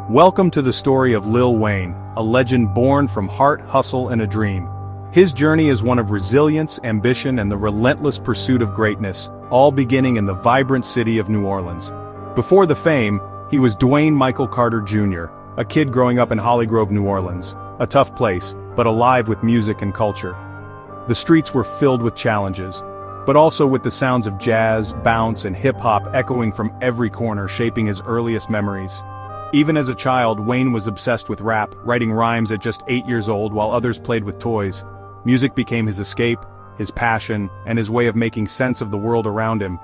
Welcome to the story of Lil Wayne, a legend born from heart, hustle, and a dream. His journey is one of resilience, ambition, and the relentless pursuit of greatness, all beginning in the vibrant city of New Orleans. Before the fame, he was Dwayne Michael Carter Jr., a kid growing up in Hollygrove, New Orleans, a tough place, but alive with music and culture. The streets were filled with challenges, but also with the sounds of jazz, bounce, and hip-hop echoing from every corner, shaping his earliest memories. Even as a child, Wayne was obsessed with rap, writing rhymes at just 8 years old while others played with toys. Music became his escape, his passion, and his way of making sense of the world around him.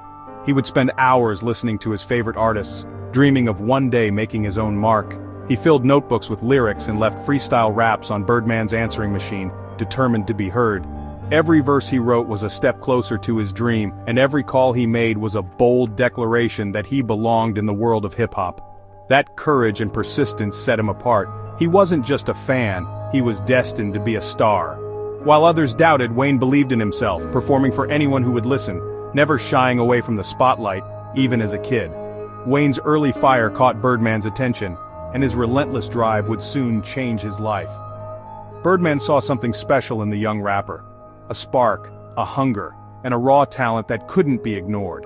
He would spend hours listening to his favorite artists, dreaming of one day making his own mark. He filled notebooks with lyrics and left freestyle raps on Birdman's answering machine, determined to be heard. Every verse he wrote was a step closer to his dream, and every call he made was a bold declaration that he belonged in the world of hip-hop. That courage and persistence set him apart. He wasn't just a fan, he was destined to be a star. While others doubted, Wayne believed in himself, performing for anyone who would listen, never shying away from the spotlight, even as a kid. Wayne's early fire caught Birdman's attention, and his relentless drive would soon change his life. Birdman saw something special in the young rapper. A spark, a hunger, and a raw talent that couldn't be ignored.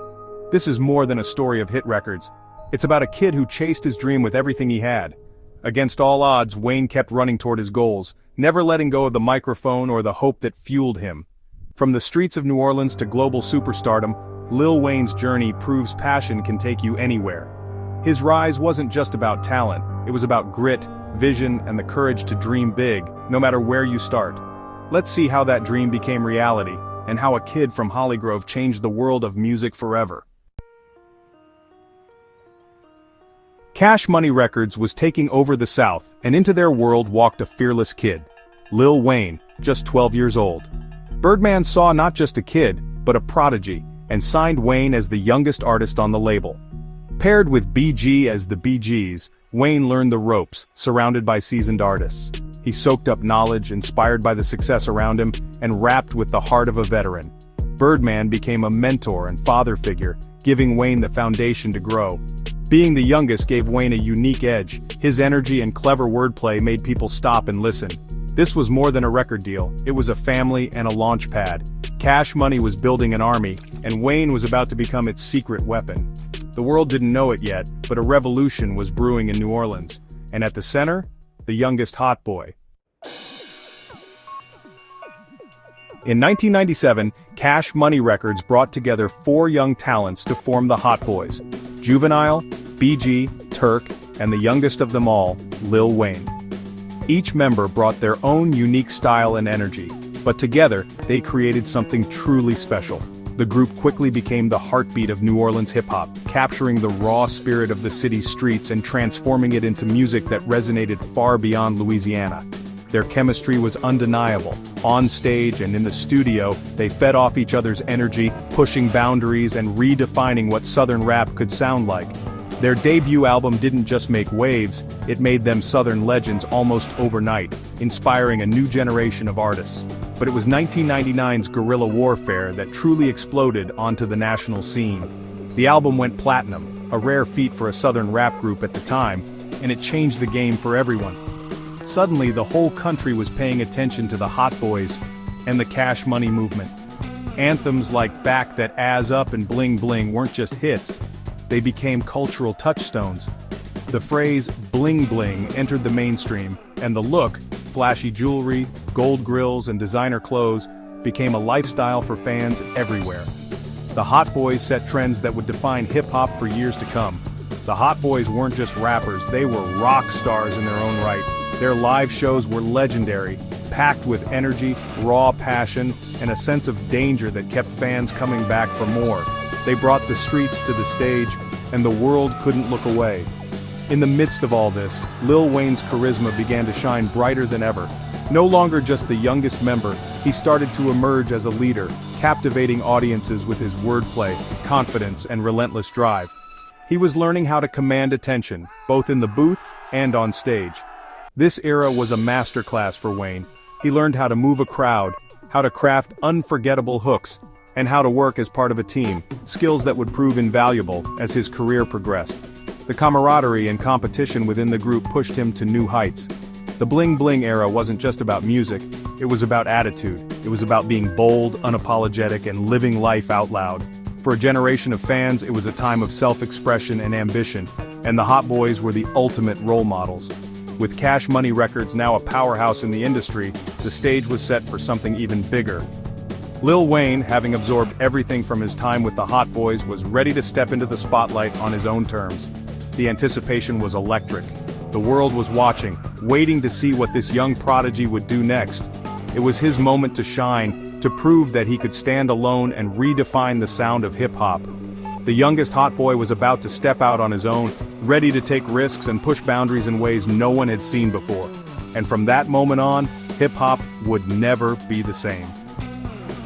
This is more than a story of hit records. It's about a kid who chased his dream with everything he had. Against all odds, Wayne kept running toward his goals, never letting go of the microphone or the hope that fueled him. From the streets of New Orleans to global superstardom, Lil Wayne's journey proves passion can take you anywhere. His rise wasn't just about talent, it was about grit, vision, and the courage to dream big, no matter where you start. Let's see how that dream became reality, and how a kid from Hollygrove changed the world of music forever. Cash Money Records was taking over the South, and into their world walked a fearless kid. Lil Wayne, just 12 years old. Birdman saw not just a kid, but a prodigy, and signed Wayne as the youngest artist on the label. Paired with BG as the BGs, Wayne learned the ropes, surrounded by seasoned artists. He soaked up knowledge, inspired by the success around him, and rapped with the heart of a veteran. Birdman became a mentor and father figure, giving Wayne the foundation to grow. Being the youngest gave Wayne a unique edge. His energy and clever wordplay made people stop and listen. This was more than a record deal, it was a family and a launch pad. Cash Money was building an army, and Wayne was about to become its secret weapon. The world didn't know it yet, but a revolution was brewing in New Orleans. And at the center, the youngest hot boy. In 1997, Cash Money Records brought together 4 young talents to form the Hot Boys: Juvenile, BG, Turk, and the youngest of them all, Lil Wayne. Each member brought their own unique style and energy, but together, they created something truly special. The group quickly became the heartbeat of New Orleans hip-hop, capturing the raw spirit of the city's streets and transforming it into music that resonated far beyond Louisiana. Their chemistry was undeniable. On stage and in the studio, they fed off each other's energy, pushing boundaries and redefining what Southern rap could sound like. Their debut album didn't just make waves, it made them Southern legends almost overnight, inspiring a new generation of artists. But it was 1999's Guerrilla Warfare that truly exploded onto the national scene. The album went platinum, a rare feat for a Southern rap group at the time, and it changed the game for everyone. Suddenly, the whole country was paying attention to the Hot Boys and the Cash Money movement. Anthems like Back That Ass Up and Bling Bling weren't just hits, they became cultural touchstones. The phrase bling bling entered the mainstream, and the look, flashy jewelry, gold grills, and designer clothes, became a lifestyle for fans everywhere. The Hot Boys set trends that would define hip-hop for years to come. The Hot Boys weren't just rappers, they were rock stars in their own right. Their live shows were legendary, packed with energy, raw passion, and a sense of danger that kept fans coming back for more. They brought the streets to the stage, and the world couldn't look away. In the midst of all this, Lil Wayne's charisma began to shine brighter than ever. No longer just the youngest member, he started to emerge as a leader, captivating audiences with his wordplay, confidence, and relentless drive. He was learning how to command attention, both in the booth and on stage. This era was a masterclass for Wayne. He learned how to move a crowd, how to craft unforgettable hooks, and how to work as part of a team, skills that would prove invaluable as his career progressed. The camaraderie and competition within the group pushed him to new heights. The bling bling era wasn't just about music, it was about attitude. It was about being bold, unapologetic, and living life out loud. For a generation of fans, it was a time of self-expression and ambition, and the Hot Boys were the ultimate role models. With Cash Money Records now a powerhouse in the industry, the stage was set for something even bigger. Lil Wayne, having absorbed everything from his time with the Hot Boys, was ready to step into the spotlight on his own terms. The anticipation was electric. The world was watching, waiting to see what this young prodigy would do next. It was his moment to shine, to prove that he could stand alone and redefine the sound of hip-hop. The youngest Hot Boy was about to step out on his own, ready to take risks and push boundaries in ways no one had seen before. And from that moment on, hip-hop would never be the same.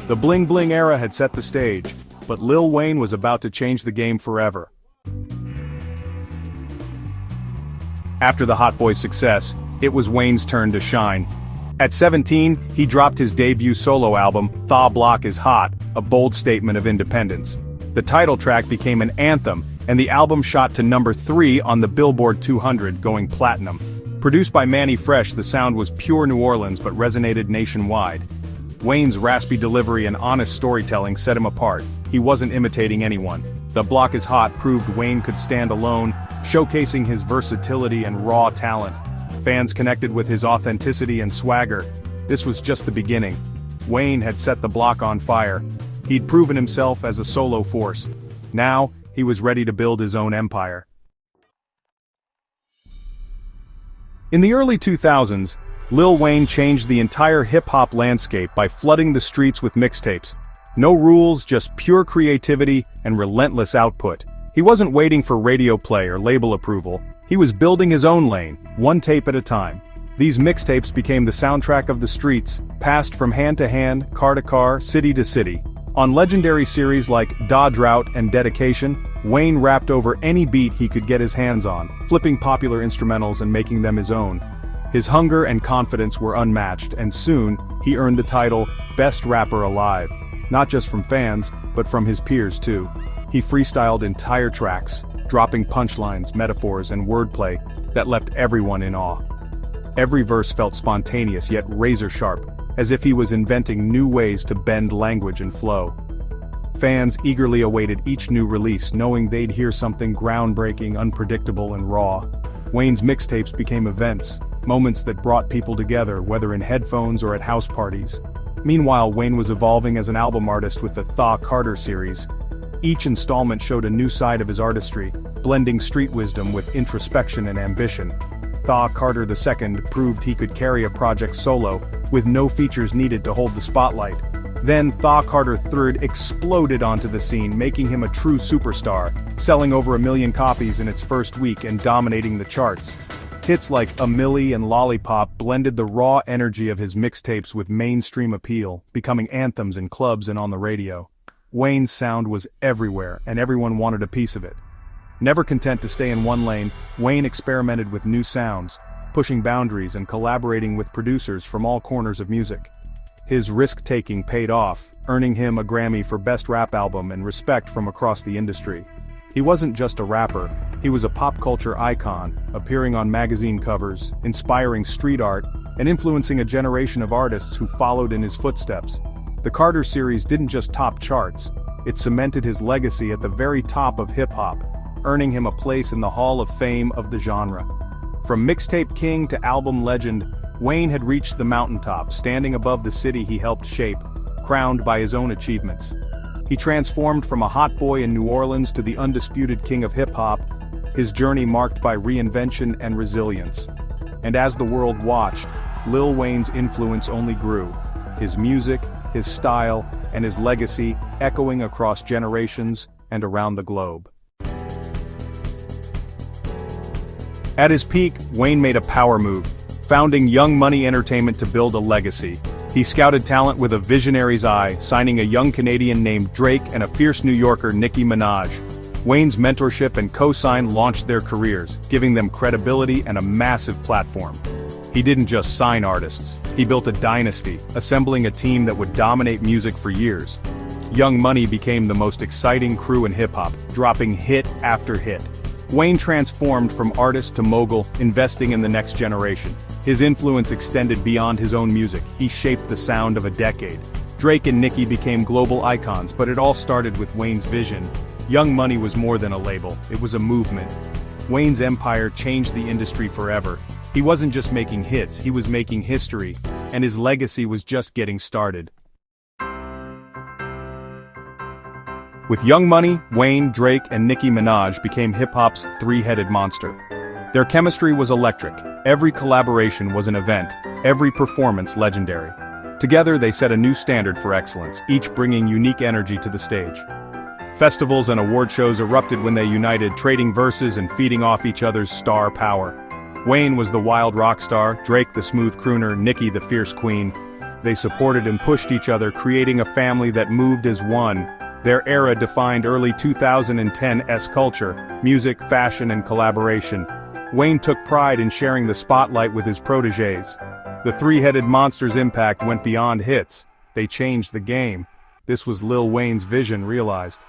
The bling bling era had set the stage, but Lil Wayne was about to change the game forever. After the Hot Boys' success, it was Wayne's turn to shine. At 17, he dropped his debut solo album, Thaw Block Is Hot, a bold statement of independence. The title track became an anthem, and the album shot to number 3 on the Billboard 200, going platinum. Produced by Manny Fresh, the sound was pure New Orleans but resonated nationwide. Wayne's raspy delivery and honest storytelling set him apart. He wasn't imitating anyone. The Block Is Hot proved Wayne could stand alone, showcasing his versatility and raw talent. Fans connected with his authenticity and swagger. This was just the beginning. Wayne had set the block on fire. He'd proven himself as a solo force. Now, he was ready to build his own empire. In the early 2000s, Lil Wayne changed the entire hip-hop landscape by flooding the streets with mixtapes. No rules, just pure creativity and relentless output. He wasn't waiting for radio play or label approval. He was building his own lane, one tape at a time. These mixtapes became the soundtrack of the streets, passed from hand to hand, car to car, city to city. On legendary series like Da Drought and Dedication, Wayne rapped over any beat he could get his hands on, flipping popular instrumentals and making them his own. His hunger and confidence were unmatched, and soon, he earned the title, Best Rapper Alive. Not just from fans, but from his peers too. He freestyled entire tracks, dropping punchlines, metaphors, and wordplay that left everyone in awe. Every verse felt spontaneous yet razor-sharp, as if he was inventing new ways to bend language and flow. Fans eagerly awaited each new release, knowing they'd hear something groundbreaking, unpredictable, and raw. Wayne's mixtapes became events, moments that brought people together, whether in headphones or at house parties. Meanwhile, Wayne was evolving as an album artist with the Thaw Carter series. Each installment showed a new side of his artistry, blending street wisdom with introspection and ambition. Thaw Carter II proved he could carry a project solo, with no features needed to hold the spotlight. Then Thaw Carter III exploded onto the scene, making him a true superstar, selling over 1 million copies in its first week and dominating the charts. Hits like A Milli and Lollipop blended the raw energy of his mixtapes with mainstream appeal, becoming anthems in clubs and on the radio. Wayne's sound was everywhere, and everyone wanted a piece of it. Never content to stay in one lane, Wayne experimented with new sounds, pushing boundaries and collaborating with producers from all corners of music. His risk-taking paid off, earning him a Grammy for Best Rap Album and respect from across the industry. He wasn't just a rapper, he was a pop culture icon, appearing on magazine covers, inspiring street art, and influencing a generation of artists who followed in his footsteps. The Carter series didn't just top charts, it cemented his legacy at the very top of hip-hop, earning him a place in the Hall of Fame of the genre. From mixtape king to album legend, Wayne had reached the mountaintop, standing above the city he helped shape, crowned by his own achievements. He transformed from a hot boy in New Orleans to the undisputed king of hip-hop, his journey marked by reinvention and resilience. And as the world watched, Lil Wayne's influence only grew, his music, his style, and his legacy echoing across generations and around the globe. At his peak, Wayne made a power move, founding Young Money Entertainment to build a legacy. He scouted talent with a visionary's eye, signing a young Canadian named Drake and a fierce New Yorker Nicki Minaj. Wayne's mentorship and co-sign launched their careers, giving them credibility and a massive platform. He didn't just sign artists, he built a dynasty, assembling a team that would dominate music for years. Young Money became the most exciting crew in hip-hop, dropping hit after hit. Wayne transformed from artist to mogul, investing in the next generation. His influence extended beyond his own music. He shaped the sound of a decade. Drake and Nicki became global icons, but it all started with Wayne's vision. Young Money was more than a label, it was a movement. Wayne's empire changed the industry forever. He wasn't just making hits, he was making history, and his legacy was just getting started. With Young Money, Wayne, Drake, and Nicki Minaj became hip-hop's three-headed monster. Their chemistry was electric, every collaboration was an event, every performance legendary. Together they set a new standard for excellence, each bringing unique energy to the stage. Festivals and award shows erupted when they united, trading verses and feeding off each other's star power. Wayne was the wild rock star, Drake the smooth crooner, Nicki the fierce queen. They supported and pushed each other, creating a family that moved as one. Their era defined early 2010s culture, music, fashion, and collaboration. Wayne took pride in sharing the spotlight with his protégés. The three-headed monster's impact went beyond hits. They changed the game. This was Lil Wayne's vision realized.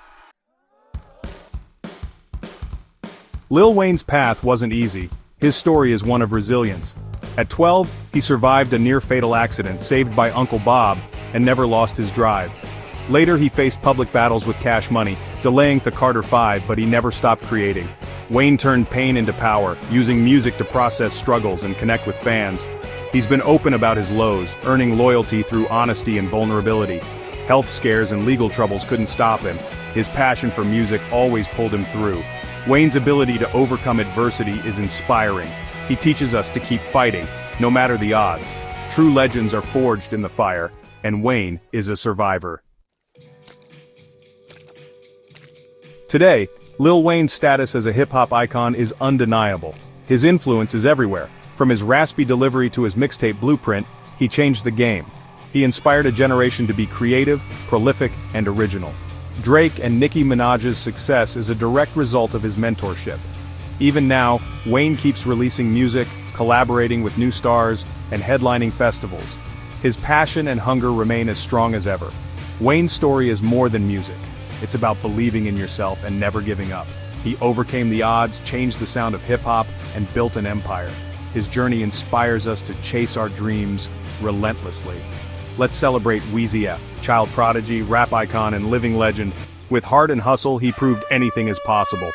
Lil Wayne's path wasn't easy. His story is one of resilience. At 12, he survived a near-fatal accident, saved by Uncle Bob, and never lost his drive. Later he faced public battles with Cash Money, delaying the Carter 5, but he never stopped creating. Wayne turned pain into power, using music to process struggles and connect with fans. He's been open about his lows, earning loyalty through honesty and vulnerability. Health scares and legal troubles couldn't stop him. His passion for music always pulled him through. Wayne's ability to overcome adversity is inspiring. He teaches us to keep fighting, no matter the odds. True legends are forged in the fire, and Wayne is a survivor. Today, Lil Wayne's status as a hip-hop icon is undeniable. His influence is everywhere. From his raspy delivery to his mixtape Blueprint, he changed the game. He inspired a generation to be creative, prolific, and original. Drake and Nicki Minaj's success is a direct result of his mentorship. Even now, Wayne keeps releasing music, collaborating with new stars, and headlining festivals. His passion and hunger remain as strong as ever. Wayne's story is more than music. It's about believing in yourself and never giving up. He overcame the odds, changed the sound of hip-hop, and built an empire. His journey inspires us to chase our dreams relentlessly. Let's celebrate Weezy F, child prodigy, rap icon, and living legend. With heart and hustle, he proved anything is possible.